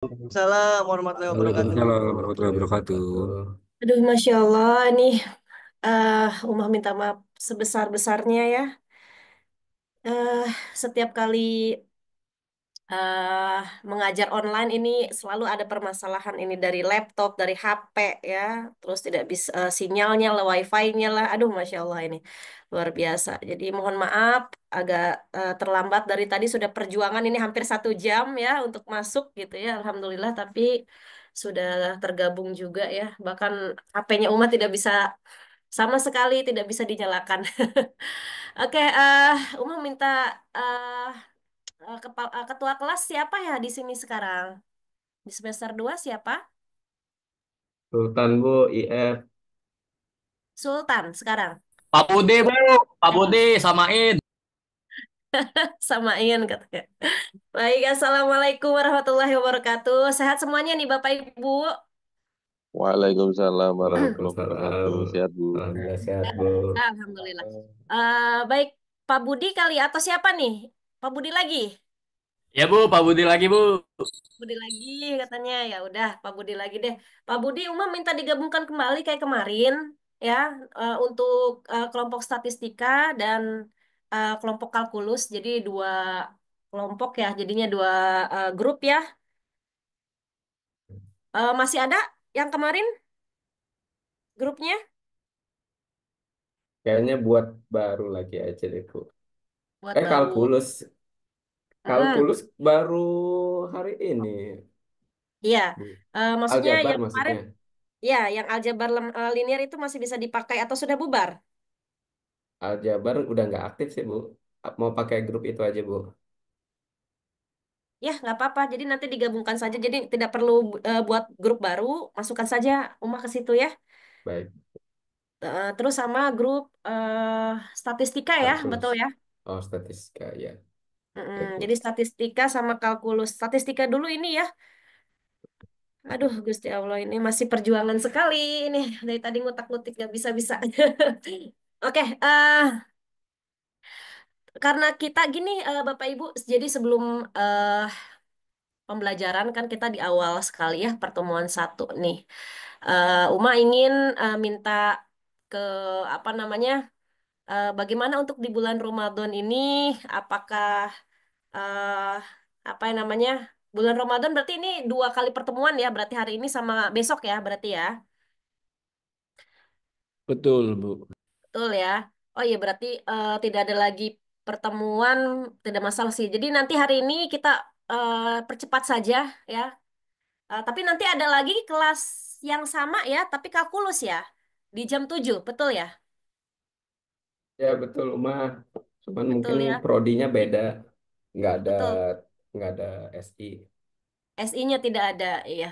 Salam warahmatullahi wabarakatuh. Waalaikumsalam warahmatullahi wabarakatuh. Aduh, Masya Allah, nih Umah minta maaf sebesar-besarnya ya. eh Setiap kali eh mengajar online ini selalu ada permasalahan ini dari laptop, dari HP ya. Terus tidak bisa sinyalnya lah, wifi-nya lah. Aduh, Masya Allah ini luar biasa. Jadi mohon maaf agak terlambat dari tadi sudah perjuangan ini hampir 1 jam ya untuk masuk gitu ya. Alhamdulillah, tapi sudah tergabung juga ya. Bahkan HP-nya Umar tidak bisa sama sekali tidak bisa dinyalakan. Oke, Uma minta eh ketua kelas siapa ya di sini sekarang? Di semester 2 siapa? Sultan Bu, IF. Sultan sekarang. Pak Bude, Bu. Pak Bude, samain. Samain katanya. Baik, Assalamualaikum warahmatullahi wabarakatuh. Sehat semuanya nih Bapak Ibu. Waalaikumsalam warahmatullahi Waalaikumsalam. wabarakatuh. Sehat, Bu. Alhamdulillah sehat Bu. Alhamdulillah. Baik, Pak Budi kali atau siapa nih? Pak Budi lagi? Ya, Bu. Pak Budi lagi, Bu. Budi lagi katanya ya udah Pak Budi lagi deh. Pak Budi Uma minta digabungkan kembali kayak kemarin ya untuk kelompok statistika dan kelompok kalkulus. Jadi dua kelompok ya, jadinya dua grup ya. Masih ada yang kemarin grupnya Kayaknya buat baru lagi aja deh Bu. buat baru. Kalkulus. Mm-mm. Kalkulus baru hari ini Iya. Bu. Maksudnya Aljabar yang kemarin maksudnya. ya yang aljabar linear itu masih bisa dipakai atau sudah bubar? Aljabar udah nggak aktif sih Bu. Mau pakai grup itu aja Bu. Ya, nggak apa-apa. Jadi nanti digabungkan saja. Jadi tidak perlu buat grup baru. Masukkan saja Umah ke situ ya. Baik, Terus sama grup statistika ya, kalkulus. betul ya. Oh, statistika ya. Baik Bu. Jadi statistika sama kalkulus. Statistika dulu ini ya. Aduh, Gusti Allah ini masih perjuangan sekali ini. Dari tadi ngutak-ngutik nggak bisa-bisa. Oke, karena kita gini Bapak Ibu, jadi sebelum eh, pembelajaran kan kita di awal sekali ya pertemuan satu nih. Uma ingin minta ke apa namanya bagaimana untuk di bulan Ramadan ini apakah eh, apa yang namanya bulan Ramadan berarti ini 2 kali pertemuan ya berarti hari ini sama besok ya berarti ya Betul, Bu. betul ya. Oh iya berarti tidak ada lagi pertemuan tidak masalah sih. Jadi nanti hari ini kita percepat saja ya. Tapi nanti ada lagi kelas yang sama ya, tapi kalkulus ya. Di jam 7 betul ya? Ya betul Uma. Cuman mungkin Betul ya? prodinya beda. Nggak ada Betul. nggak ada SI. SI-nya tidak ada, iya.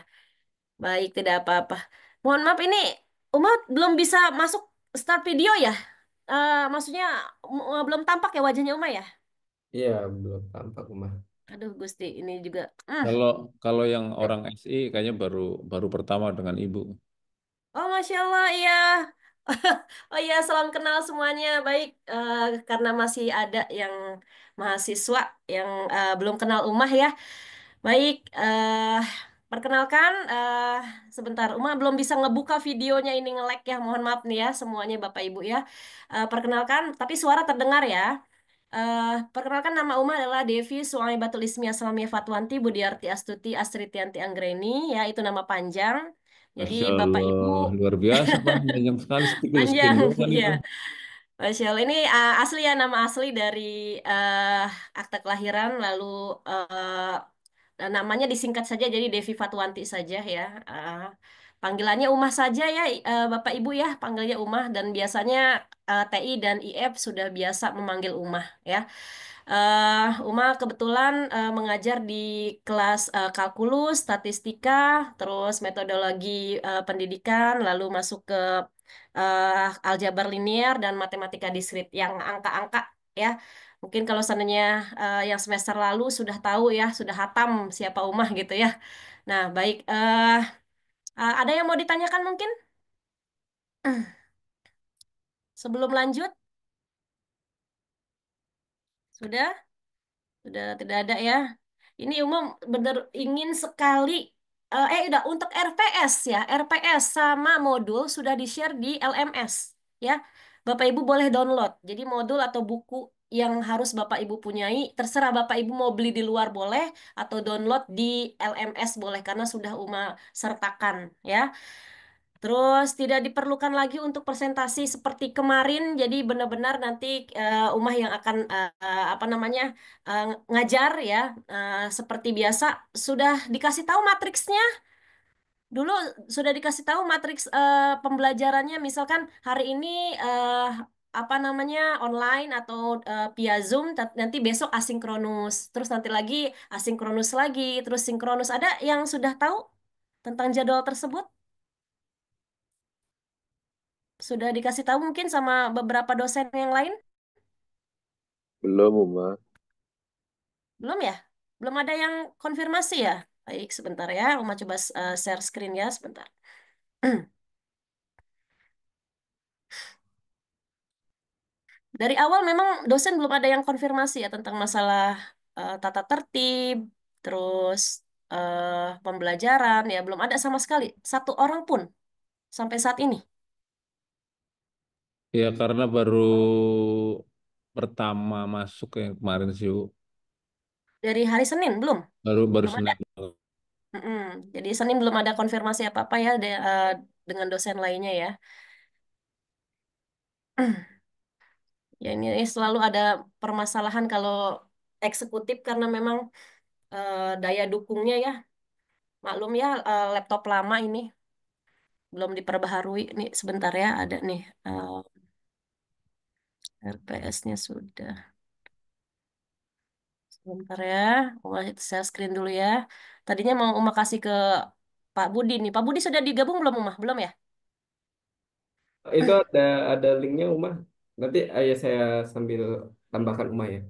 Baik, tidak apa-apa. Mohon maaf, ini Uma belum bisa masuk start video ya? Maksudnya belum tampak ya wajahnya Uma ya? Iya, belum tampak Uma. Aduh, Gusti, ini juga. Kalau kalau yang orang SI kayaknya baru baru pertama dengan Ibu. Oh, Masya Allah, iya. Oh iya, salam kenal semuanya. Baik, karena masih ada yang mahasiswa yang belum kenal Umah ya. Baik, perkenalkan, sebentar, Uma belum bisa ngebuka videonya ini nge-lag ya. Mohon maaf nih ya semuanya Bapak Ibu ya. Perkenalkan, tapi suara terdengar ya. Perkenalkan nama Uma adalah Devi Suwaibatul Ismi Aslamiyah Fatwanti Budiarti Astuti Astritianti Anggreni ya itu nama panjang. Jadi Masya Bapak Ibu Allah, luar biasa Pak. Panjang sekali panjang stick-stick ya. itu. Masya Allah ini asli ya nama asli dari akta kelahiran lalu namanya disingkat saja jadi Devi Fatwanti saja ya. Panggilannya Umah saja ya Bapak Ibu ya panggilnya Umah dan biasanya TI dan IF sudah biasa memanggil Umah ya. Uma kebetulan mengajar di kelas kalkulus, statistika, terus metodologi pendidikan, lalu masuk ke aljabar linear dan matematika diskrit yang angka-angka ya. Mungkin kalau seandainya yang semester lalu sudah tahu ya, sudah hatam siapa Umah gitu ya. Nah, baik. Ada yang mau ditanyakan mungkin sebelum lanjut? Sudah? Sudah tidak ada ya. Ini umum bener ingin sekali udah untuk RPS ya, RPS sama modul sudah di-share di LMS ya. Bapak Ibu boleh download. Jadi modul atau buku yang harus Bapak Ibu punyai, terserah Bapak Ibu mau beli di luar boleh atau download di LMS boleh karena sudah Uma sertakan ya. Terus tidak diperlukan lagi untuk presentasi seperti kemarin. Jadi benar-benar nanti Umah yang akan apa namanya ngajar ya seperti biasa sudah dikasih tahu matriksnya. Dulu sudah dikasih tahu matriks pembelajarannya. Misalkan hari ini apa namanya online atau via Zoom. Nanti besok asinkronus. Terus nanti lagi asinkronus lagi. Terus sinkronus. Ada yang sudah tahu tentang jadwal tersebut? Sudah dikasih tahu mungkin sama beberapa dosen yang lain? Belum, Uma. Belum ya? Belum ada yang konfirmasi ya? Baik, sebentar ya. Uma coba share screen ya, sebentar. Dari awal memang dosen belum ada yang konfirmasi ya tentang masalah tata tertib, terus pembelajaran, ya belum ada sama sekali. Satu orang pun sampai saat ini. Ya karena baru pertama masuk yang kemarin sih, Bu. Dari hari Senin belum? Baru baru Belum ada. Senin. Mm-mm. Jadi Senin belum ada konfirmasi apa-apa ya dengan dosen lainnya ya. Ya ini selalu ada permasalahan kalau eksekutif karena memang daya dukungnya ya. Maklum ya laptop lama ini belum diperbaharui. Nih sebentar ya ada nih RPS-nya sudah. Sebentar ya. Uma saya screen dulu ya. Tadinya mau Uma kasih ke Pak Budi nih. Pak Budi sudah digabung belum Uma? Belum ya? Itu ada linknya Uma. Nanti ayah saya sambil tambahkan Uma ya.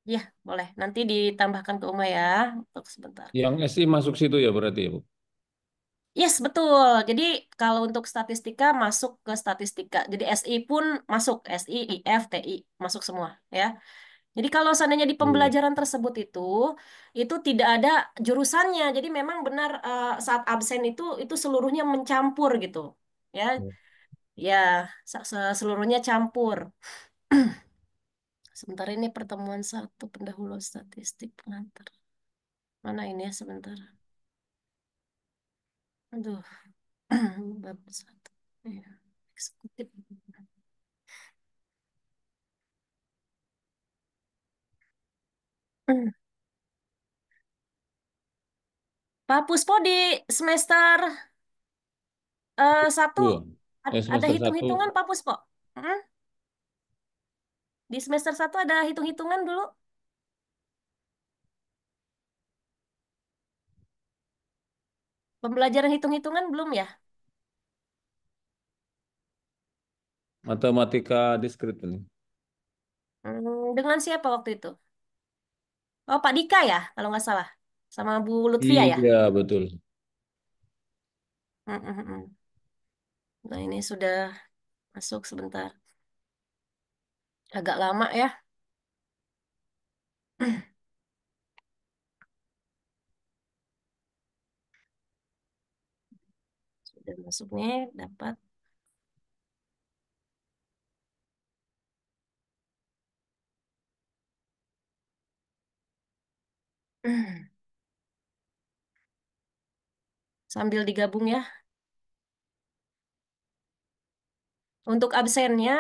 Iya, boleh. Nanti ditambahkan ke Uma ya. Untuk sebentar. Yang SI masuk situ ya berarti ya, Bu. Yes, betul. Jadi kalau untuk statistika masuk ke statistika. Jadi SI pun masuk. SI, IF, TI masuk semua ya. Jadi kalau seandainya di Iya. pembelajaran tersebut itu tidak ada jurusannya. Jadi memang benar saat absen itu seluruhnya mencampur gitu. Ya, ya seluruhnya campur. Sebentar ini pertemuan satu pendahulu statistik pengantar. Mana ini ya sebentar. Aduh, bab satu. Ya, eksekutif. Pak Puspo di semester satu Iya. ada Semester satu hitung-hitungan Pak Puspo? Hmm? Di semester satu ada hitung-hitungan dulu? Pembelajaran hitung-hitungan belum ya? matematika diskrit ini. Dengan siapa waktu itu? Oh, Pak Dika ya, kalau nggak salah. Sama Bu Lutfia ya? Iya, betul. Mm, mm, mm. Nah, ini sudah masuk sebentar. Agak lama ya. Sudah masuk nih, dapat. Sambil digabung ya. Untuk absennya,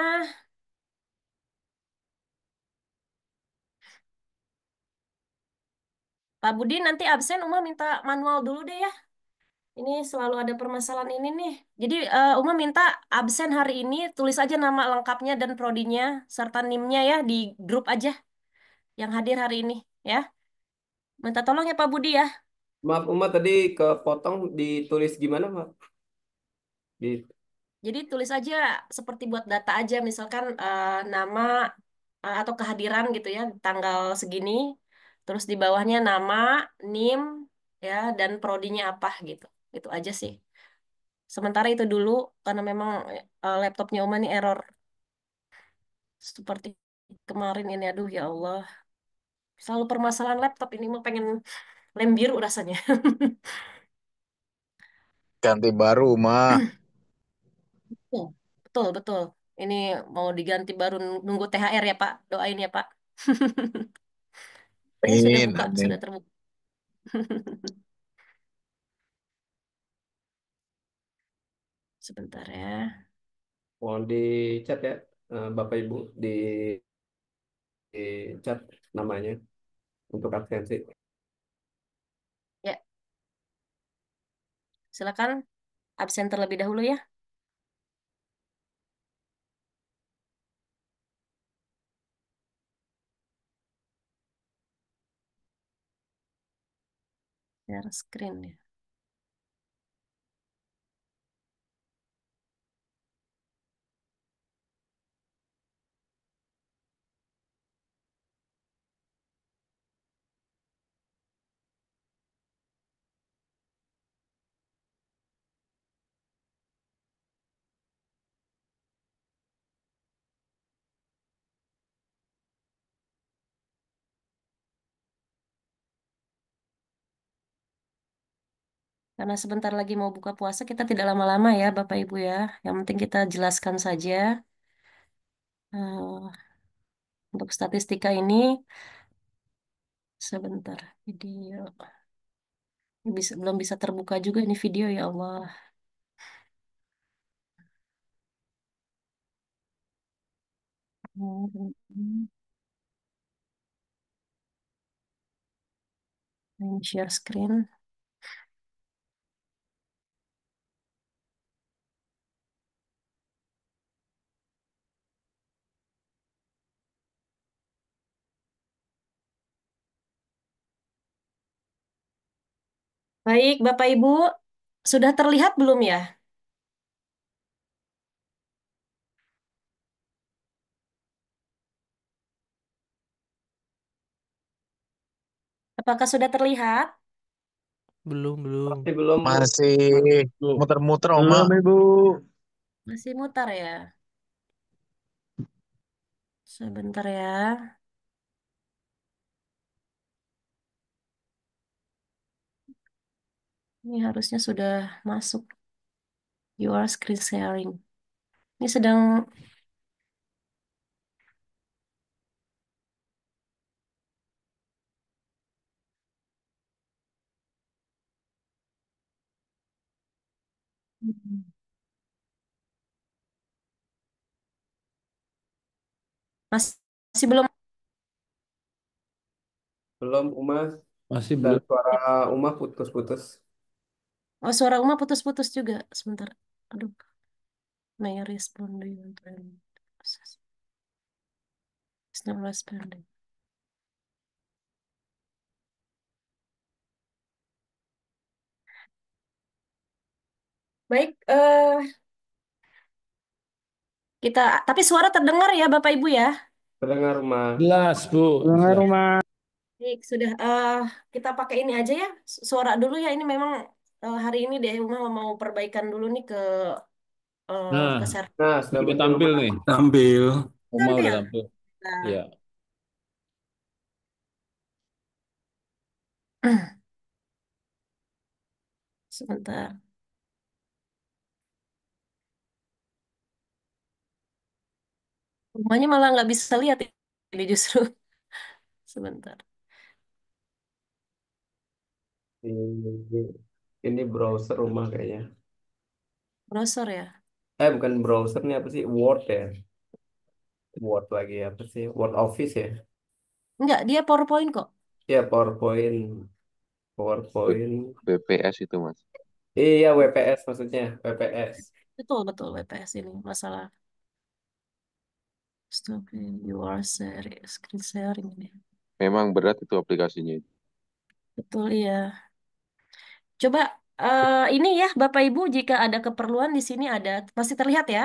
Pak Budi nanti absen Uma minta manual dulu deh ya. Ini selalu ada permasalahan ini nih. Jadi Uma minta absen hari ini tulis aja nama lengkapnya dan prodinya serta NIM-nya ya di grup aja yang hadir hari ini ya. Minta tolong ya Pak Budi ya. Maaf Uma tadi kepotong ditulis gimana, Mak? Di Jadi tulis aja seperti buat data aja misalkan nama atau kehadiran gitu ya tanggal segini. Terus di bawahnya nama, NIM ya dan prodinya apa gitu. Itu aja sih. Sementara itu dulu karena memang laptopnya Uma nih error seperti kemarin ini aduh ya Allah. Selalu permasalahan laptop ini mah pengen lem biru rasanya. Ganti baru, mah. Betul, betul, betul. Ini mau diganti baru nunggu THR ya Pak. Doain ya Pak. Ini sudah Amin, buka, amin. sudah terbuka. Sebentar ya. Mohon di chat ya, Bapak Ibu di chat namanya untuk absensi. Ya, silakan absen terlebih dahulu ya. Share screen ya. Karena sebentar lagi mau buka puasa, kita tidak lama-lama ya, Bapak Ibu ya. Yang penting kita jelaskan saja untuk statistika ini. Sebentar, video. Belum bisa terbuka juga ini video ya Allah. Hmm, Ini share screen. Baik, Bapak Ibu, sudah terlihat belum ya? Apakah sudah terlihat? Belum, belum. Masih belum Bu. Masih Belum. muter-muter, Oma. Belum, Ibu. Masih mutar ya? Sebentar ya. Ini harusnya sudah masuk. Your screen sharing. Ini sedang Mas- masih belum. Belum Uma, Masih dan belum. suara Uma putus-putus. Oh, suara Uma putus-putus juga. Sebentar. Aduh, may I respond to you? It's not responding. Baik, tapi suara terdengar ya Bapak Ibu ya. Terdengar Uma. Jelas, Bu. Dengar, Jelas. Uma. Baik, sudah kita pakai ini aja ya. Suara dulu ya. Ini memang hari ini deh Uma mau perbaikan dulu nih ke Nah, server. Nah, sudah udah muncul tampil Uma. nih. Tampil. Uma udah Tampil. tampil. Nah, Ya. sebentar. Rumahnya malah nggak bisa lihat ini justru. Sebentar. Ini browser Uma kayaknya. Browser ya. Bukan browser nih apa sih? Word ya. Word lagi apa sih? Word Office ya. Enggak, dia PowerPoint kok. Ya PowerPoint, PowerPoint. BPS itu, Mas. Iya WPS maksudnya, WPS. Betul, betul WPS ini masalah stopping your screen sharing ini. Memang berat itu aplikasinya. Betul iya. Coba ini ya Bapak Ibu jika ada keperluan di sini ada masih terlihat ya.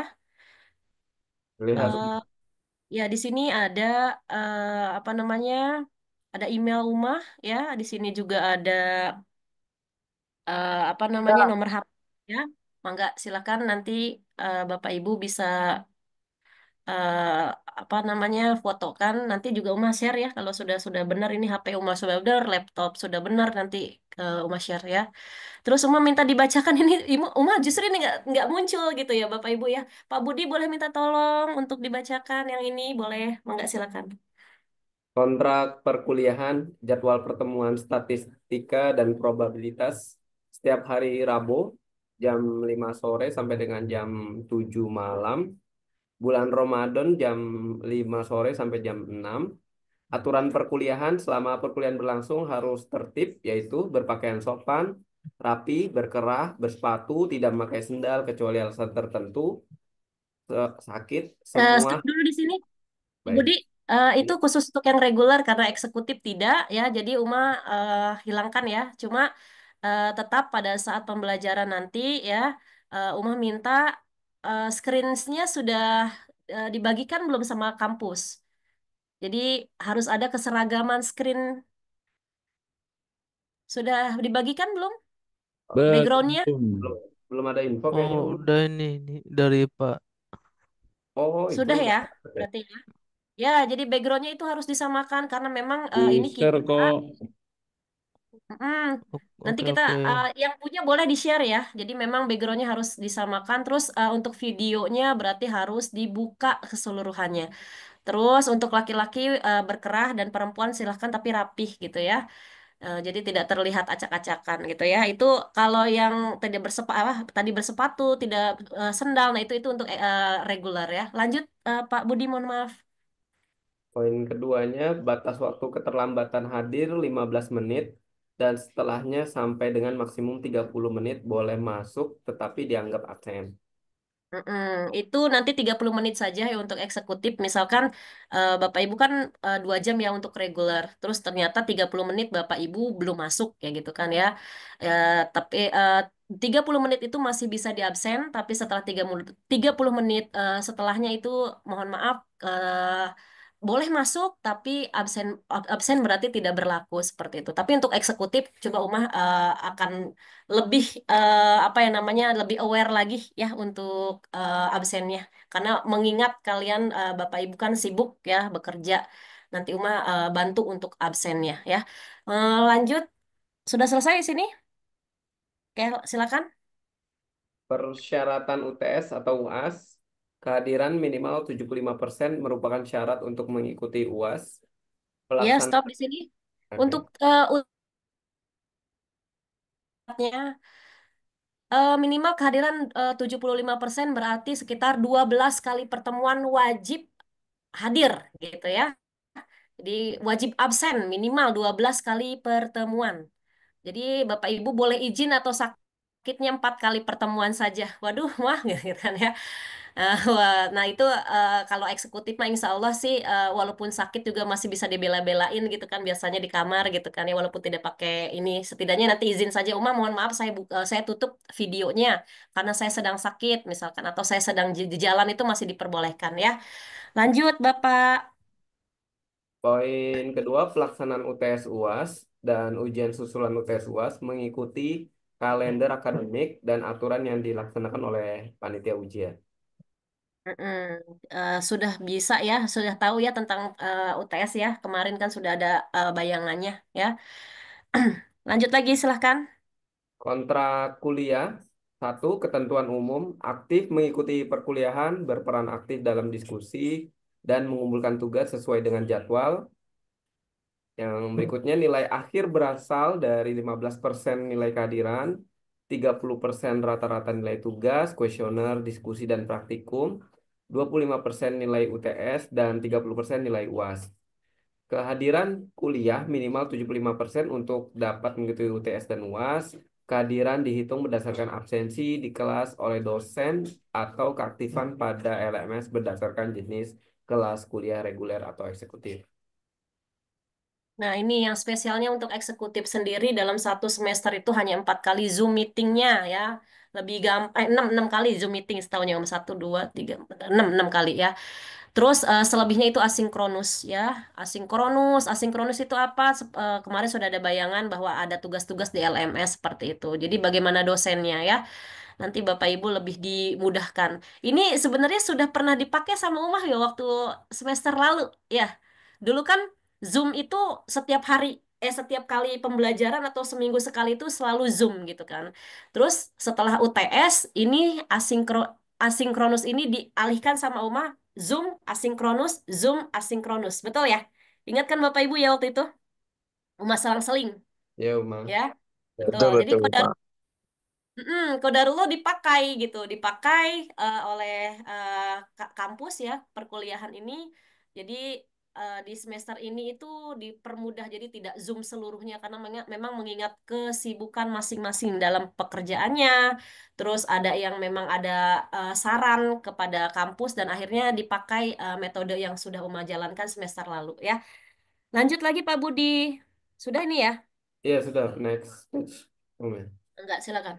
Lihat. Eh, ya di sini ada apa namanya? Ada email rumah ya. Di sini juga ada apa namanya nomor HP ya. Mangga silakan nanti Bapak Ibu bisa eh, apa namanya fotokan, nanti juga Uma share ya kalau sudah benar ini HP Uma sudah benar, laptop sudah benar nanti Uma share ya. Terus Uma minta dibacakan ini, Uma justru ini nggak muncul gitu ya Bapak Ibu ya. Pak Budi boleh minta tolong untuk dibacakan yang ini boleh, enggak silakan. Kontrak perkuliahan, jadwal pertemuan statistika dan probabilitas setiap hari Rabu jam 5 sore sampai dengan jam 7 malam. Bulan Ramadan jam 5 sore sampai jam 6. Aturan perkuliahan selama perkuliahan berlangsung harus tertib, yaitu berpakaian sopan, rapi, berkerah, bersepatu, tidak memakai sendal kecuali alasan tertentu, sakit, semua. Stop dulu di sini. Pak Baik. Budi, itu khusus untuk yang reguler karena eksekutif tidak ya. Jadi Uma hilangkan ya. Cuma tetap pada saat pembelajaran nanti ya, Uma minta screens-nya sudah dibagikan belum sama kampus. Jadi harus ada keseragaman screen. Sudah dibagikan belum backgroundnya? Belum. Belum, belum ada info kayaknya. Oh, udah ini dari Pak. Oh, itu Sudah udah. ya, berarti ya. Ya, jadi backgroundnya itu harus disamakan karena memang Di ini share kita. kok. Mm, nanti Oke, kita oke. yang punya boleh di-share ya. Jadi memang backgroundnya harus disamakan. Terus untuk videonya berarti harus dibuka keseluruhannya. Terus untuk laki-laki berkerah dan perempuan silahkan tapi rapih gitu ya. Jadi tidak terlihat acak-acakan gitu ya. Itu kalau yang tadi bersepatu, tidak sendal. Nah itu untuk reguler ya. Lanjut Pak Budi, mohon maaf. Poin keduanya, batas waktu keterlambatan hadir 15 menit dan setelahnya sampai dengan maksimum 30 menit boleh masuk tetapi dianggap absen. Mm-mm. Itu nanti 30 menit saja ya untuk eksekutif. Misalkan Bapak Ibu kan 2 jam ya untuk reguler. Terus ternyata 30 menit Bapak Ibu belum masuk ya gitu kan ya. Tapi 30 menit itu masih bisa diabsen. Tapi setelah 30 menit setelahnya itu mohon maaf boleh masuk tapi absen berarti tidak berlaku seperti itu. Tapi untuk eksekutif coba Umah akan lebih apa ya namanya lebih aware lagi ya untuk absennya karena mengingat kalian Bapak Ibu kan sibuk ya bekerja nanti Uma bantu untuk absennya ya. Lanjut sudah selesai di sini. Oke, silakan. Persyaratan UTS atau UAS, kehadiran minimal 75% merupakan syarat untuk mengikuti UAS. Ya, stop Pelaksanaan, di sini. Untuk oke. UTS-nya minimal kehadiran 75% berarti sekitar 12 kali pertemuan wajib hadir gitu ya. Jadi wajib absen minimal 12 kali pertemuan. Jadi Bapak Ibu boleh izin atau sakitnya 4 kali pertemuan saja. Waduh, wah gitu kan ya. Nah itu kalau eksekutif mah insya Allah sih walaupun sakit juga masih bisa dibela-belain gitu kan biasanya di kamar gitu kan ya walaupun tidak pakai ini setidaknya nanti izin saja Uma mohon maaf saya tutup videonya karena saya sedang sakit misalkan atau saya sedang di jalan itu masih diperbolehkan ya. Lanjut Bapak. Poin kedua, pelaksanaan UTS UAS dan ujian susulan UTS UAS mengikuti kalender akademik dan aturan yang dilaksanakan oleh panitia ujian. Mm-mm. Sudah bisa ya, sudah tahu ya tentang UTS ya. Kemarin kan sudah ada bayangannya ya. Lanjut lagi silahkan. Kontrak kuliah, satu, ketentuan umum, aktif mengikuti perkuliahan, berperan aktif dalam diskusi, dan mengumpulkan tugas sesuai dengan jadwal. Yang berikutnya nilai akhir berasal dari 15% nilai kehadiran, 30% rata-rata nilai tugas, kuesioner, diskusi, dan praktikum, 25% nilai UTS, dan 30% nilai UAS. Kehadiran kuliah minimal 75% untuk dapat mengikuti UTS dan UAS. Kehadiran dihitung berdasarkan absensi di kelas oleh dosen atau keaktifan pada LMS berdasarkan jenis kelas kuliah reguler atau eksekutif. Nah, ini yang spesialnya untuk eksekutif sendiri dalam 1 semester itu hanya 4 kali Zoom meetingnya ya. Lebih gampang, 6 kali Zoom meeting setahunya, 1, 2, 3, 4, 6 kali ya. Terus selebihnya itu asinkronus ya. Asinkronus itu apa? Kemarin sudah ada bayangan bahwa ada tugas-tugas di LMS seperti itu. Jadi bagaimana dosennya ya? Nanti Bapak Ibu lebih dimudahkan. Ini sebenarnya sudah pernah dipakai sama Umar ya waktu semester lalu. Ya, dulu kan Zoom itu setiap hari, setiap kali pembelajaran atau seminggu sekali itu selalu Zoom gitu kan. Terus setelah UTS ini asinkronus ini dialihkan sama Umar Zoom asinkronus. Betul ya? Ingat kan Bapak Ibu ya waktu itu? Umar selang-seling Ya, Uma. ya. Betul. Betul, Jadi betul, kode Pak. Kodarullah dipakai gitu, dipakai oleh kampus ya perkuliahan ini. Jadi di semester ini itu dipermudah jadi tidak Zoom seluruhnya karena memang mengingat kesibukan masing-masing dalam pekerjaannya. Terus ada yang memang ada saran kepada kampus dan akhirnya dipakai metode yang sudah Uma jalankan semester lalu ya. Lanjut lagi Pak Budi. Sudah ini ya? Iya, sudah. Next page. Uma. Enggak, silakan.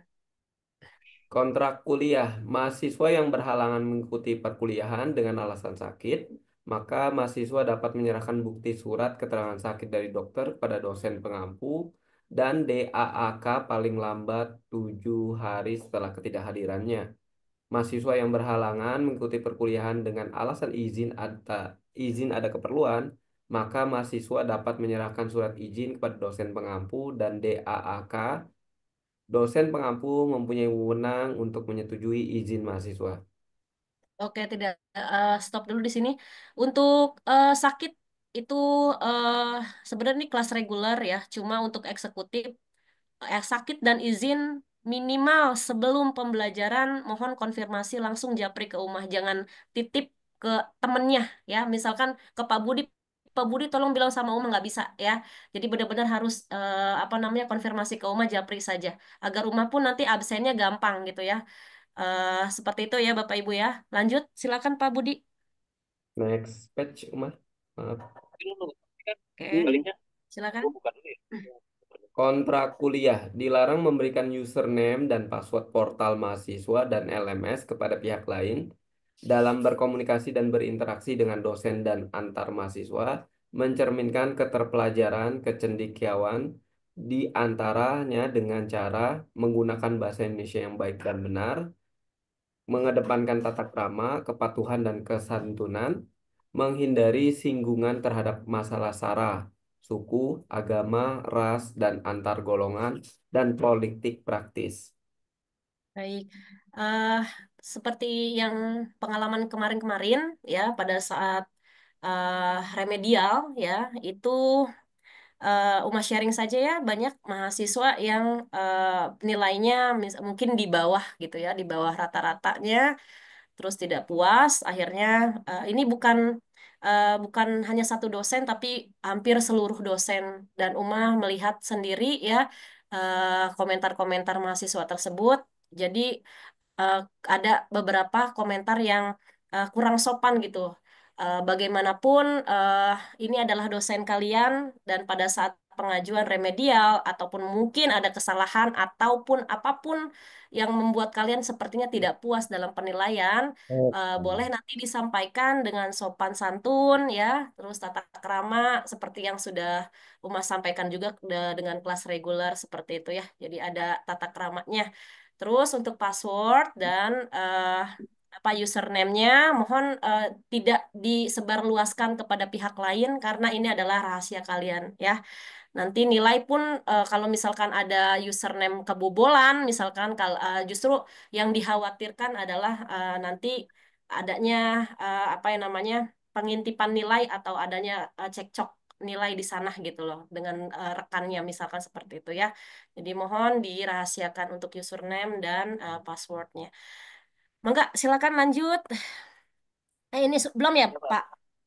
Kontrak kuliah. Mahasiswa yang berhalangan mengikuti perkuliahan dengan alasan sakit, maka mahasiswa dapat menyerahkan bukti surat keterangan sakit dari dokter kepada dosen pengampu dan DAAK paling lambat 7 hari setelah ketidakhadirannya. Mahasiswa yang berhalangan mengikuti perkuliahan dengan alasan izin ada keperluan, maka mahasiswa dapat menyerahkan surat izin kepada dosen pengampu dan DAAK. Dosen pengampu mempunyai wewenang untuk menyetujui izin mahasiswa. Oke, tidak stop dulu di sini. Untuk sakit itu eh, sebenarnya ini kelas reguler ya, cuma untuk eksekutif sakit dan izin minimal sebelum pembelajaran mohon konfirmasi langsung japri ke rumah, jangan titip ke temennya ya. Misalkan ke Pak Budi tolong bilang sama Uma nggak bisa ya. Jadi benar-benar harus apa namanya konfirmasi ke Uma japri saja agar Uma pun nanti absennya gampang gitu ya. Seperti itu ya Bapak Ibu ya. Lanjut, silakan Pak Budi. Next page, Umar. Maaf. Oke, silakan. Kontrak kuliah dilarang memberikan username dan password portal mahasiswa dan LMS kepada pihak lain dalam berkomunikasi dan berinteraksi dengan dosen dan antar mahasiswa, mencerminkan keterpelajaran, kecendekiawan di antaranya dengan cara menggunakan bahasa Indonesia yang baik dan benar, mengedepankan tata krama, kepatuhan, dan kesantunan, menghindari singgungan terhadap masalah sara, suku, agama, ras, dan antar golongan, dan politik praktis. Baik. Eh, seperti yang pengalaman kemarin-kemarin ya pada saat remedial ya itu Uma sharing saja ya banyak mahasiswa yang nilainya mungkin di bawah gitu ya di bawah rata-ratanya terus tidak puas akhirnya ini bukan hanya satu dosen tapi hampir seluruh dosen dan Uma melihat sendiri ya komentar-komentar mahasiswa tersebut jadi eh, ada beberapa komentar yang kurang sopan gitu. Bagaimanapun ini adalah dosen kalian dan pada saat pengajuan remedial ataupun mungkin ada kesalahan ataupun apapun yang membuat kalian sepertinya tidak puas dalam penilaian, boleh nanti disampaikan dengan sopan santun ya, terus tata krama seperti yang sudah Uma sampaikan juga dengan kelas reguler seperti itu ya. Jadi ada tata kramanya. Terus untuk password dan apa username-nya mohon tidak disebarluaskan kepada pihak lain karena ini adalah rahasia kalian ya. Nanti nilai pun kalau misalkan ada username kebobolan, misalkan justru yang dikhawatirkan adalah nanti adanya apa yang namanya pengintipan nilai atau adanya cekcok nilai di sana gitu loh dengan rekannya misalkan seperti itu ya. Jadi mohon dirahasiakan untuk username dan passwordnya. Mangga, silakan lanjut. Ini belum ya, Pak?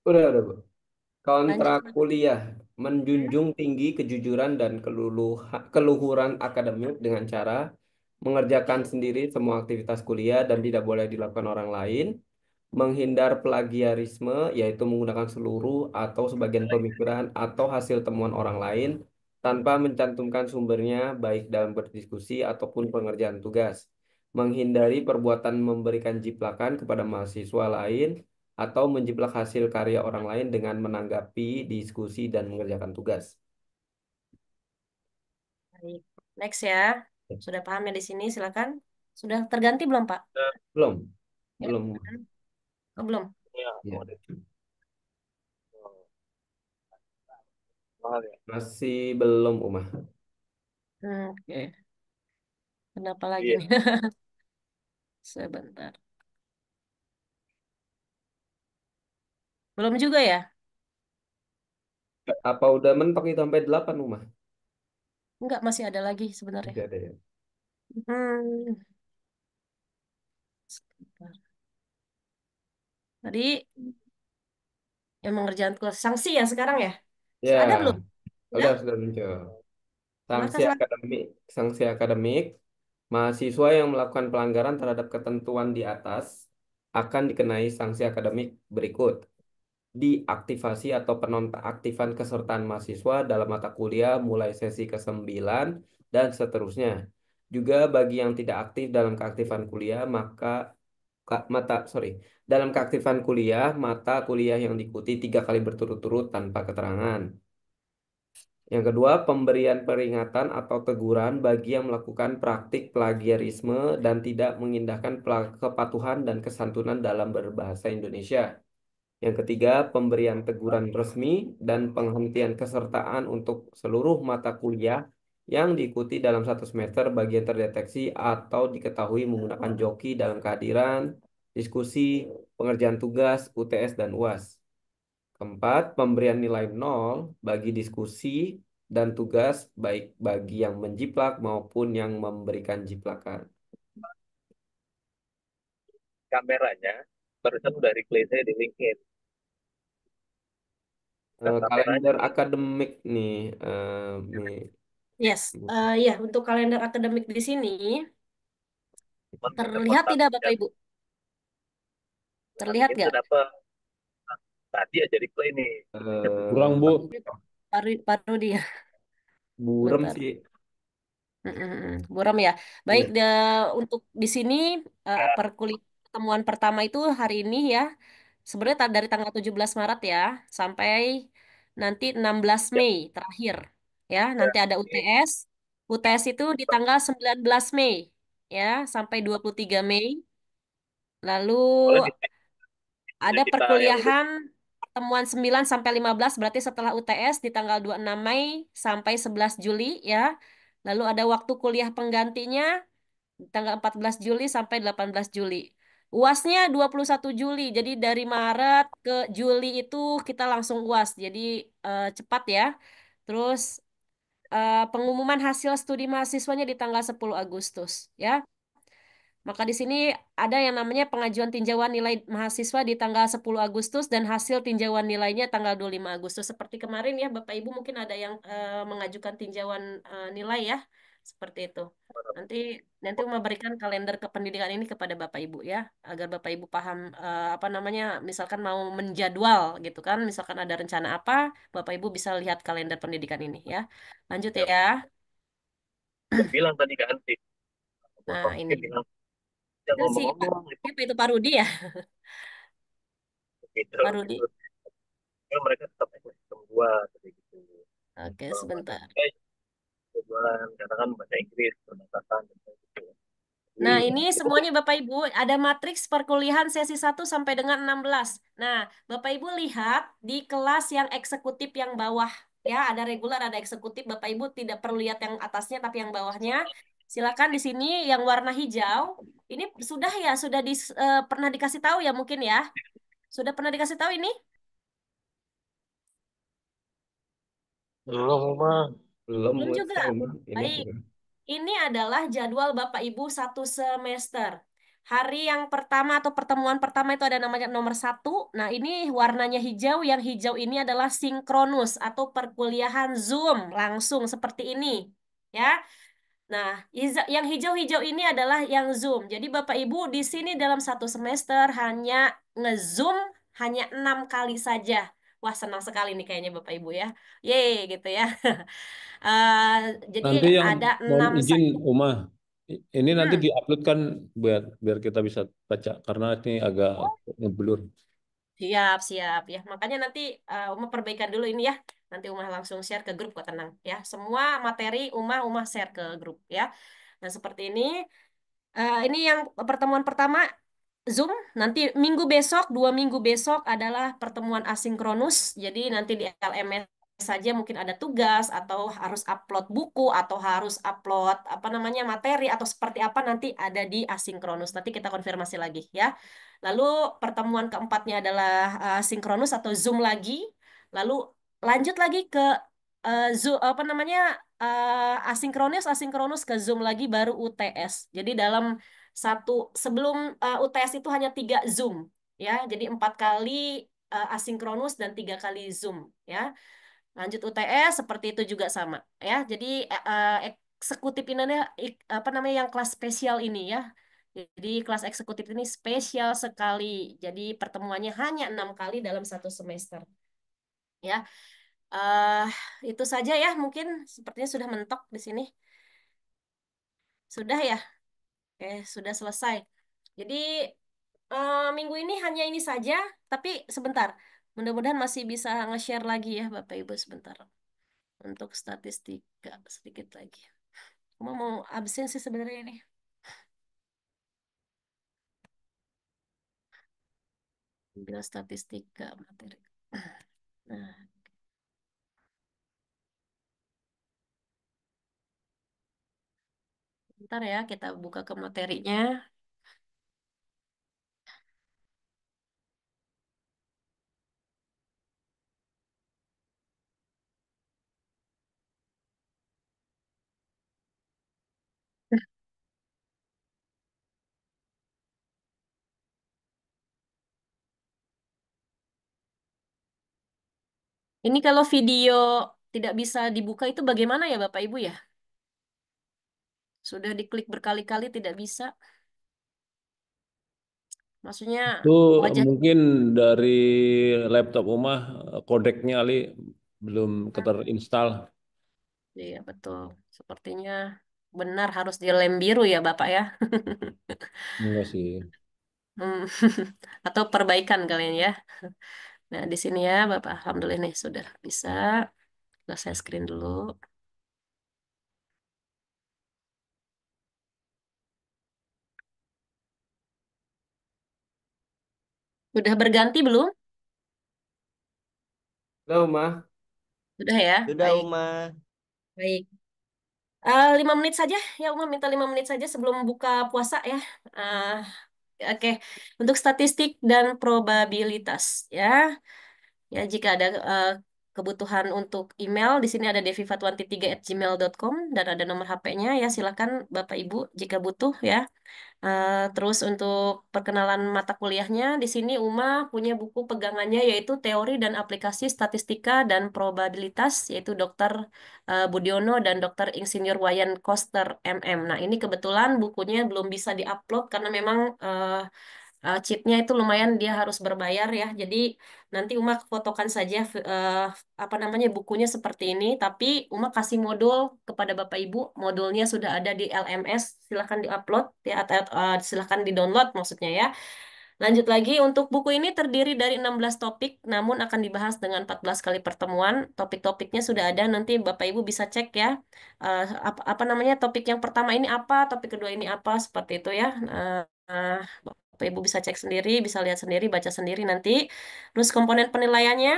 Udah, Bu. Lanjut. Kontrak kuliah menjunjung tinggi kejujuran dan keluhuran akademik dengan cara mengerjakan sendiri semua aktivitas kuliah dan tidak boleh dilakukan orang lain, menghindar plagiarisme, yaitu menggunakan seluruh atau sebagian pemikiran atau hasil temuan orang lain tanpa mencantumkan sumbernya, baik dalam berdiskusi ataupun pengerjaan tugas, menghindari perbuatan memberikan jiplakan kepada mahasiswa lain atau menjiplak hasil karya orang lain dengan menanggapi diskusi dan mengerjakan tugas. Baik. Next ya. Sudah paham ya di sini, silakan. Sudah terganti belum, Pak? Belum, Ya, belum. oh, belum. Ya. Masih belum, Umah. Oke. Kenapa lagi nih? Sebentar. Belum juga ya? Apa udah mentok itu sampai 8, Umah? Enggak, masih ada lagi sebenarnya. Masih ada ya. Hmm. Sebentar. Tadi yang mengerjakan tugas sanksi ya sekarang ya? Ya, Ada belum? Udah? sudah muncul. Silakan, Sanksi silakan. akademik, sanksi akademik, mahasiswa yang melakukan pelanggaran terhadap ketentuan di atas akan dikenai sanksi akademik berikut. Diaktifasi atau penonaktifan kesertaan mahasiswa dalam mata kuliah mulai sesi ke-9 dan seterusnya. Juga bagi yang tidak aktif dalam keaktifan kuliah, dalam keaktifan kuliah, mata kuliah yang diikuti 3 kali berturut-turut tanpa keterangan. Yang kedua, pemberian peringatan atau teguran bagi yang melakukan praktik plagiarisme dan tidak mengindahkan kepatuhan dan kesantunan dalam berbahasa Indonesia. Yang ketiga, pemberian teguran resmi dan penghentian kesertaan untuk seluruh mata kuliah yang diikuti dalam 1 semester bagi yang terdeteksi atau diketahui menggunakan joki dalam kehadiran, diskusi, pengerjaan tugas, UTS, dan UAS. Keempat, pemberian nilai 0 bagi diskusi dan tugas baik bagi yang menjiplak maupun yang memberikan jiplakan. Kameranya barusan udah replay saya di LinkedIn. Kalender akademik nih, nih. Yes. Ya, untuk kalender akademik di sini terlihat tidak Bapak Ibu? Terlihat nggak? Kenapa tadi aja replay nih? Kurang, Bu. Baru dia. Burem Bentar. sih. Buram ya. Baik, Iya. untuk di sini pertemuan pertama itu hari ini ya. Sebenarnya dari tanggal 17 Maret ya sampai nanti 16 Mei terakhir. Ya, nanti ada UTS. UTS itu di tanggal 19 Mei ya sampai 23 Mei. Lalu Boleh ada kita yang udah perkuliahan pertemuan 9 sampai 15 berarti setelah UTS di tanggal 26 Mei sampai 11 Juli ya. Lalu ada waktu kuliah penggantinya tanggal 14 Juli sampai 18 Juli. UASnya 21 Juli. Jadi dari Maret ke Juli itu kita langsung UAS. Jadi cepat ya. Terus pengumuman hasil studi mahasiswanya di tanggal 10 Agustus ya. Maka di sini ada yang namanya pengajuan tinjauan nilai mahasiswa di tanggal 10 Agustus dan hasil tinjauan nilainya tanggal 25 Agustus. Seperti kemarin ya, Bapak Ibu mungkin ada yang mengajukan tinjauan nilai ya. Seperti itu. Nanti nanti memberikan kalender kependidikan ini kepada Bapak Ibu ya, agar Bapak Ibu paham apa namanya, misalkan mau menjadwal gitu kan, misalkan ada rencana apa, Bapak Ibu bisa lihat kalender pendidikan ini ya. Lanjut ya. bilang tadi kan sih. Nah, ini. Bilang yang Itu siapa? ngomong-ngomong Siapa itu Pak Rudi ya? gitu. Pak Rudi. Mereka tetap ekosistem gua seperti gitu. Oke, Kalau sebentar. jualan karena kan bahasa Inggris perbatasan gitu. Nah, Jadi ini semuanya Bapak Ibu ada matriks perkuliahan sesi 1 sampai dengan 16. Nah, Bapak Ibu lihat di kelas yang eksekutif yang bawah ya, ada regular, ada eksekutif. Bapak Ibu tidak perlu lihat yang atasnya tapi yang bawahnya. Silakan di sini yang warna hijau. Ini sudah ya, pernah dikasih tahu ya mungkin ya. Sudah pernah dikasih tahu ini? belum mah Belum, Belum juga. saya mah ini. Baik. Ini adalah jadwal Bapak Ibu 1 semester. Hari yang pertama atau pertemuan pertama itu ada namanya nomor 1. Nah, ini warnanya hijau. Yang hijau ini adalah sinkronus atau perkuliahan Zoom langsung seperti ini. Ya. Nah, yang hijau-hijau ini adalah yang Zoom. Jadi Bapak Ibu di sini dalam 1 semester hanya nge-Zoom hanya 6 kali saja. Wah, senang sekali nih kayaknya Bapak Ibu ya. Yeay gitu ya. Eh, jadi Nanti yang ada mohon 6 izin, Uma, ini nanti Hmm. diupload kan biar biar kita bisa baca karena ini agak ngeblur. Siap, siap ya. Makanya nanti Uma perbaikan dulu ini ya. Nanti Uma langsung share ke grup kok, tenang ya. Semua materi Uma share ke grup ya. Nah, seperti ini. Ini yang pertemuan pertama Zoom. Nanti minggu besok, 2 minggu besok adalah pertemuan asinkronus. Jadi nanti di LMS saja mungkin ada tugas atau harus upload buku atau harus upload apa namanya materi atau seperti apa nanti ada di asinkronus. Nanti kita konfirmasi lagi ya. Lalu pertemuan keempatnya adalah sinkronus atau Zoom lagi. Lalu lanjut lagi ke Zoom apa namanya asinkronus asinkronus ke Zoom lagi baru UTS. Jadi dalam satu sebelum UTS itu hanya 3 Zoom ya. Jadi 4 kali asinkronus dan 3 kali Zoom ya. Lanjut UTS seperti itu juga sama ya. Jadi eksekutif ini apa namanya yang kelas spesial ini ya. Jadi kelas eksekutif ini spesial sekali. Jadi pertemuannya hanya 6 kali dalam satu semester ya. eh itu saja ya mungkin sepertinya sudah mentok di sini. Sudah ya. Oke, sudah selesai. Jadi minggu ini hanya ini saja, tapi sebentar. Mudah-mudahan masih bisa nge-share lagi ya Bapak Ibu sebentar. Untuk statistika sedikit lagi. Kamu mau absen sih sebenarnya ini. Bila statistika materi. Nah, bentar ya kita buka ke materinya. Ini kalau video tidak bisa dibuka itu bagaimana ya Bapak Ibu ya? Sudah diklik berkali-kali tidak bisa. Maksudnya Itu wajah. mungkin dari laptop rumah kodeknya Ali belum terinstall. Iya betul. Sepertinya benar harus di lem biru ya Bapak ya. Enggak sih. Hmm, Atau perbaikan kalian ya. Nah di sini ya Bapak. Alhamdulillah nih sudah bisa. Nah, saya screen dulu. Udah berganti belum? Halo, Mah. Sudah ya. Sudah, Baik. Uma. Baik. 5 menit saja ya Uma minta 5 menit saja sebelum buka puasa ya. Eh, Oke, untuk statistik dan probabilitas ya. Ya, jika ada kebutuhan untuk email, di sini ada devifatwanti3@gmail.com dan ada nomor HP-nya ya. Silakan Bapak Ibu jika butuh ya. Terus untuk perkenalan mata kuliahnya, di sini Uma punya buku pegangannya yaitu Teori dan Aplikasi Statistika dan Probabilitas, yaitu Dr. Budiono dan Dr. Insinyur Wayan Koster MM. Nah, ini kebetulan bukunya belum bisa diupload karena memang cheatnya itu lumayan dia harus berbayar ya. Jadi nanti Uma fotokan saja apa namanya bukunya seperti ini. Tapi Uma kasih modul kepada Bapak Ibu. Modulnya sudah ada di LMS. Silahkan diupload ya atau silahkan di-download maksudnya ya. Lanjut lagi untuk buku ini terdiri dari 16 topik, namun akan dibahas dengan 14 kali pertemuan. Topik-topiknya sudah ada. Nanti Bapak Ibu bisa cek ya. Apa namanya topik yang pertama ini apa, topik kedua ini apa seperti itu ya. Bapak Ibu bisa cek sendiri, bisa lihat sendiri, baca sendiri nanti. Terus komponen penilaiannya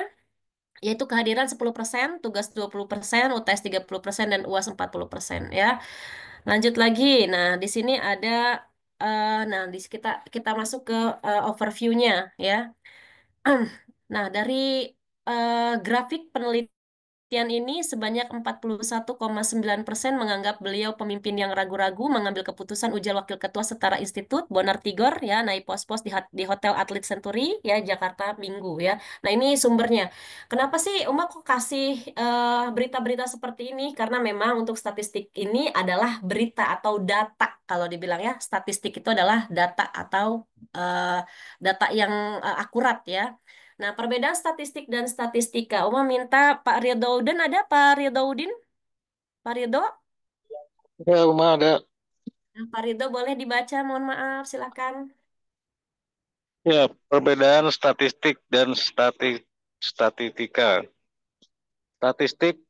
yaitu kehadiran 10%, tugas 20%, UTS 30%, dan UAS 40% ya. Lanjut lagi. Nah, di sini ada nah kita kita masuk ke overview-nya ya. Nah, dari grafik penelitian ini sebanyak 41,9% menganggap beliau pemimpin yang ragu-ragu mengambil keputusan ujian wakil ketua setara institut Bonar Tigor ya naik pos-pos di Hotel Atlet Century ya Jakarta Minggu ya. Nah ini sumbernya. Kenapa sih Uma kok kasih berita-berita seperti ini? Karena memang untuk statistik ini adalah berita atau data kalau dibilang ya statistik itu adalah data atau eh, data yang akurat ya. Nah, perbedaan statistik dan statistika. Uma minta Pak Ridhoudin ada Pak Ridhoudin? Pak Ridho? Ya, Uma ada. Nah, Pak Ridho boleh dibaca, mohon maaf, silakan. Ya, perbedaan statistik dan statistika. Statistik,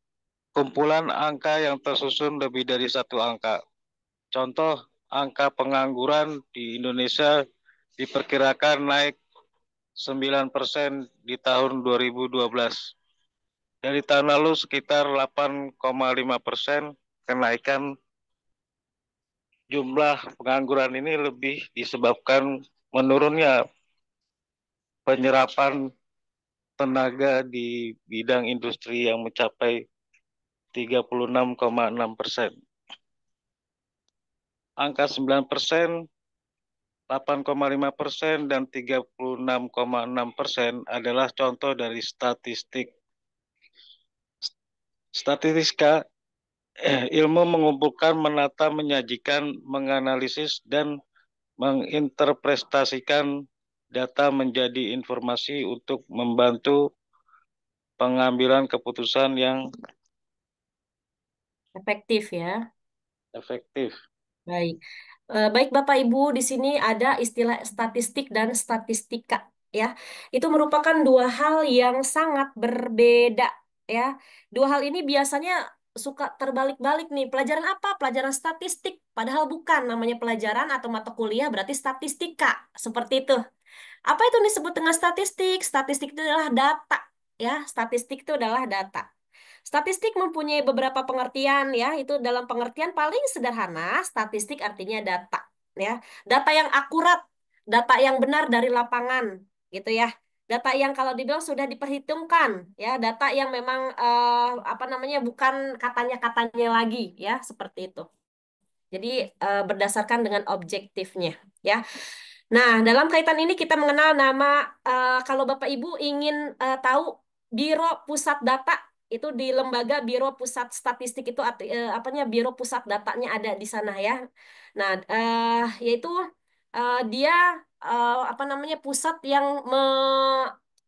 kumpulan angka yang tersusun lebih dari satu angka. Contoh, angka pengangguran di Indonesia diperkirakan naik 9% di tahun 2012. Dari tahun lalu sekitar 8,5% kenaikan jumlah pengangguran ini lebih disebabkan menurunnya penyerapan tenaga di bidang industri yang mencapai 36,6%. Angka 9%, 8,5%, dan 36,6% adalah contoh dari statistika ilmu mengumpulkan, menata, menyajikan, menganalisis, dan menginterpretasikan data menjadi informasi untuk membantu pengambilan keputusan yang Efektif ya. efektif. Baik. Baik Bapak Ibu, di sini ada istilah statistik dan statistika ya. Itu merupakan dua hal yang sangat berbeda ya. Dua hal ini biasanya suka terbalik-balik nih. Pelajaran apa? Pelajaran statistik. Padahal bukan namanya pelajaran atau mata kuliah berarti statistika. Seperti itu. Apa itu disebut dengan statistik? Statistik itu adalah data ya. Statistik itu adalah data. Statistik mempunyai beberapa pengertian ya, itu dalam pengertian paling sederhana, statistik artinya data ya. Data yang akurat, data yang benar dari lapangan gitu ya. Data yang kalau dibilang sudah diperhitungkan ya, data yang memang apa namanya bukan katanya-katanya lagi ya, seperti itu. Jadi berdasarkan dengan objektifnya ya. Nah, dalam kaitan ini kita mengenal nama kalau Bapak Ibu ingin tahu Biro Pusat Data itu di lembaga Biro Pusat Statistik itu apanya Biro Pusat Datanya ada di sana ya. Nah, yaitu dia apa namanya pusat yang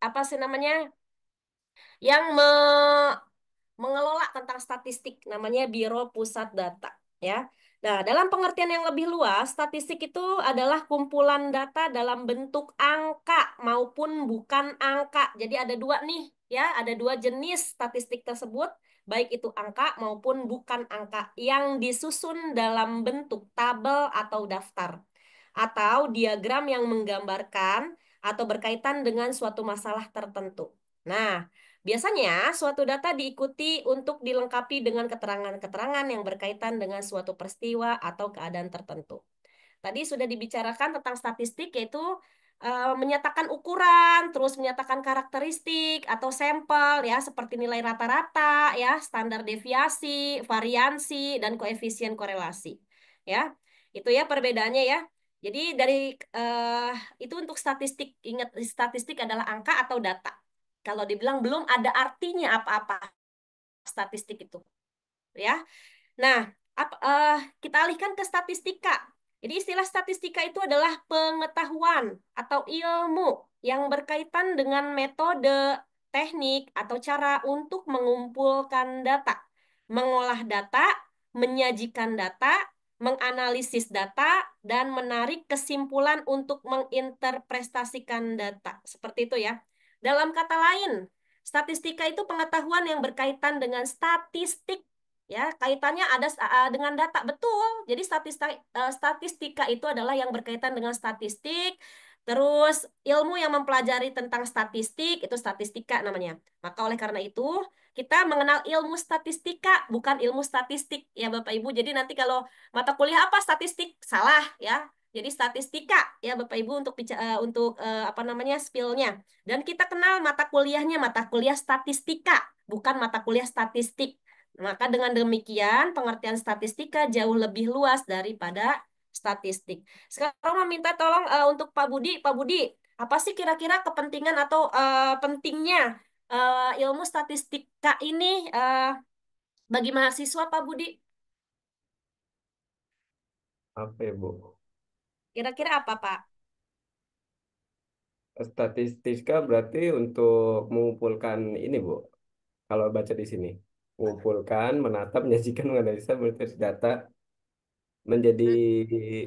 apa sih namanya yang mengelola tentang statistik, namanya Biro Pusat Data, ya. Nah, dalam pengertian yang lebih luas, statistik itu adalah kumpulan data dalam bentuk angka maupun bukan angka. Jadi ada dua nih, ya, ada dua jenis statistik tersebut, baik itu angka maupun bukan angka, yang disusun dalam bentuk tabel atau daftar, atau diagram yang menggambarkan atau berkaitan dengan suatu masalah tertentu. Nah, biasanya suatu data diikuti untuk dilengkapi dengan keterangan-keterangan yang berkaitan dengan suatu peristiwa atau keadaan tertentu. Tadi sudah dibicarakan tentang statistik, yaitu menyatakan ukuran, terus menyatakan karakteristik atau sampel ya, seperti nilai rata-rata ya, standar deviasi, variansi, dan koefisien korelasi. Ya, itu ya perbedaannya ya. Jadi dari eh, itu untuk statistik, ingat statistik adalah angka atau data. Kalau dibilang belum ada artinya apa-apa statistik itu, ya. Nah, kita alihkan ke statistika. Jadi istilah statistika itu adalah pengetahuan atau ilmu yang berkaitan dengan metode, teknik, atau cara untuk mengumpulkan data, mengolah data, menyajikan data, menganalisis data, dan menarik kesimpulan untuk menginterpretasikan data. Seperti itu ya. Dalam kata lain, statistika itu pengetahuan yang berkaitan dengan statistik. Ya, kaitannya ada dengan data, betul. Jadi statistika itu adalah yang berkaitan dengan statistik. Terus ilmu yang mempelajari tentang statistik itu statistika namanya. Maka oleh karena itu kita mengenal ilmu statistika, bukan ilmu statistik ya Bapak Ibu. Jadi nanti kalau mata kuliah apa statistik salah ya. Jadi statistika ya Bapak Ibu untuk apa namanya spillnya. Dan kita kenal mata kuliahnya mata kuliah statistika, bukan mata kuliah statistik. Maka dengan demikian pengertian statistika jauh lebih luas daripada statistik. Sekarang meminta tolong untuk Pak Budi. Pak Budi, apa sih kira-kira kepentingan atau pentingnya ilmu statistika ini bagi mahasiswa, Pak Budi? Apa ya, Bu? Kira-kira apa, Pak? Statistika berarti untuk mengumpulkan ini, Bu. Kalau baca di sini, mengumpulkan, menata, menyajikan, menganalisa, mendeteksi data menjadi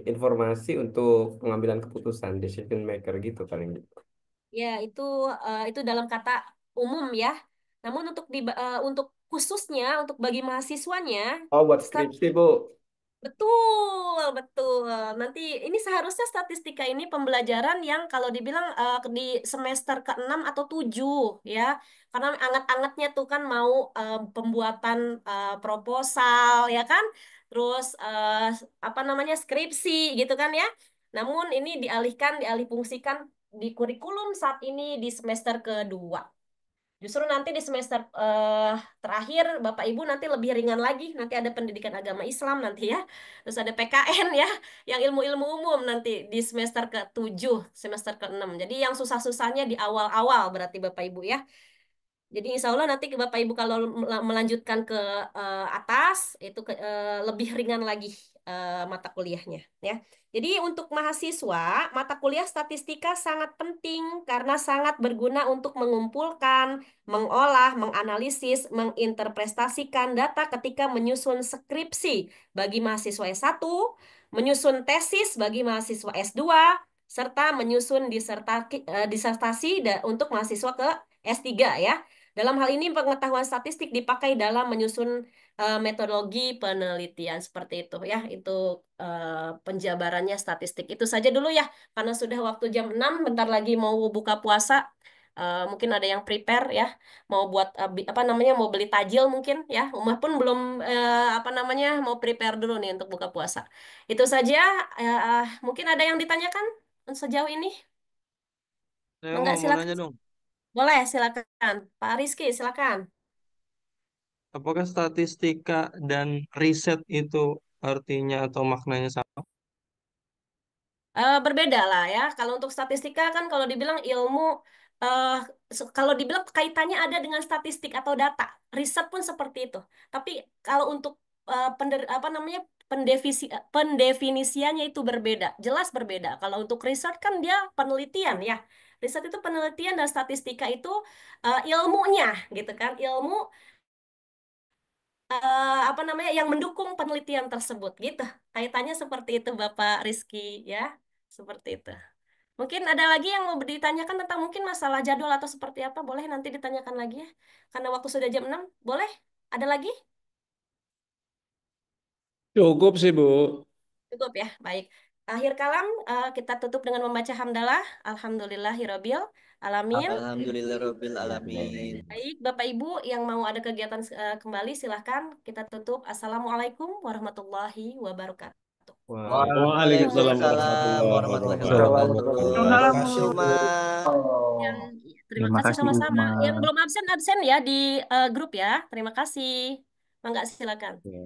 informasi untuk pengambilan keputusan, decision maker gitu paling. Ya, itu dalam kata umum ya. Namun untuk khususnya untuk bagi mahasiswanya, Oh, buat stat- skripsi, Bu. Betul, betul. Nanti ini seharusnya statistika ini pembelajaran yang kalau dibilang di semester ke-6 atau 7 ya. Karena anget-angetnya tuh kan mau pembuatan proposal ya kan. Terus apa namanya skripsi gitu kan ya. Namun ini dialihfungsikan di kurikulum saat ini di semester kedua. Justru nanti di semester terakhir Bapak Ibu nanti lebih ringan lagi. Nanti ada pendidikan agama Islam nanti ya. Terus ada PKN ya, yang ilmu-ilmu umum nanti di semester ke-7, semester ke-6. Jadi yang susah-susahnya di awal-awal berarti Bapak Ibu ya. Jadi insya Allah nanti ke Bapak Ibu kalau melanjutkan ke atas itu lebih ringan lagi mata kuliahnya ya. Jadi untuk mahasiswa mata kuliah statistika sangat penting karena sangat berguna untuk mengumpulkan, mengolah, menganalisis, menginterpretasikan data ketika menyusun skripsi bagi mahasiswa S1, menyusun tesis bagi mahasiswa S2, serta menyusun disertasi untuk mahasiswa ke S3 ya. Dalam hal ini pengetahuan statistik dipakai dalam menyusun metodologi penelitian seperti itu ya. Itu penjabarannya statistik. Itu saja dulu ya, karena sudah waktu jam 6 bentar lagi mau buka puasa. Mungkin ada yang prepare ya, mau buat apa namanya mau beli tajil mungkin ya. Umah pun belum apa namanya mau prepare dulu nih untuk buka puasa. Itu saja. Mungkin ada yang ditanyakan sejauh ini? Saya Enggak, mau silakan. nanya dong, Boleh, silakan. Pak Rizky, silakan. apakah statistika dan riset itu artinya atau maknanya sama? Berbeda lah ya. Kalau untuk statistika kan kalau dibilang ilmu, eh, kalau dibilang kaitannya ada dengan statistik atau data, riset pun seperti itu. Tapi kalau untuk apa namanya pendefinisiannya itu berbeda, jelas berbeda. Kalau untuk riset kan dia penelitian ya. Riset itu penelitian dan statistika itu ilmunya gitu kan, ilmu apa namanya yang mendukung penelitian tersebut gitu. Kaitannya seperti itu Bapak Rizky ya. Seperti itu. Mungkin ada lagi yang mau ditanyakan tentang mungkin masalah jadwal atau seperti apa, boleh nanti ditanyakan lagi ya. Karena waktu sudah jam 6 boleh? Ada lagi? Cukup sih, Bu. Cukup ya, baik. Akhir kalam kita tutup dengan membaca hamdalah. Alhamdulillahirabbil alamin. Alhamdulillahirabbil alamin. Baik, Bapak Ibu yang mau ada kegiatan kembali silahkan kita tutup. Assalamualaikum warahmatullahi wabarakatuh. Waalaikumsalam Waalaikumsalam warahmatullahi warahmatullahi wabarakatuh. wabarakatuh. Terima Terima kasih, kasih. Umar. Yang terima Terima kasih kasih sama-sama. Yang Uma. belum absen absen ya di grup ya. Terima kasih. Mangga silakan. Ya.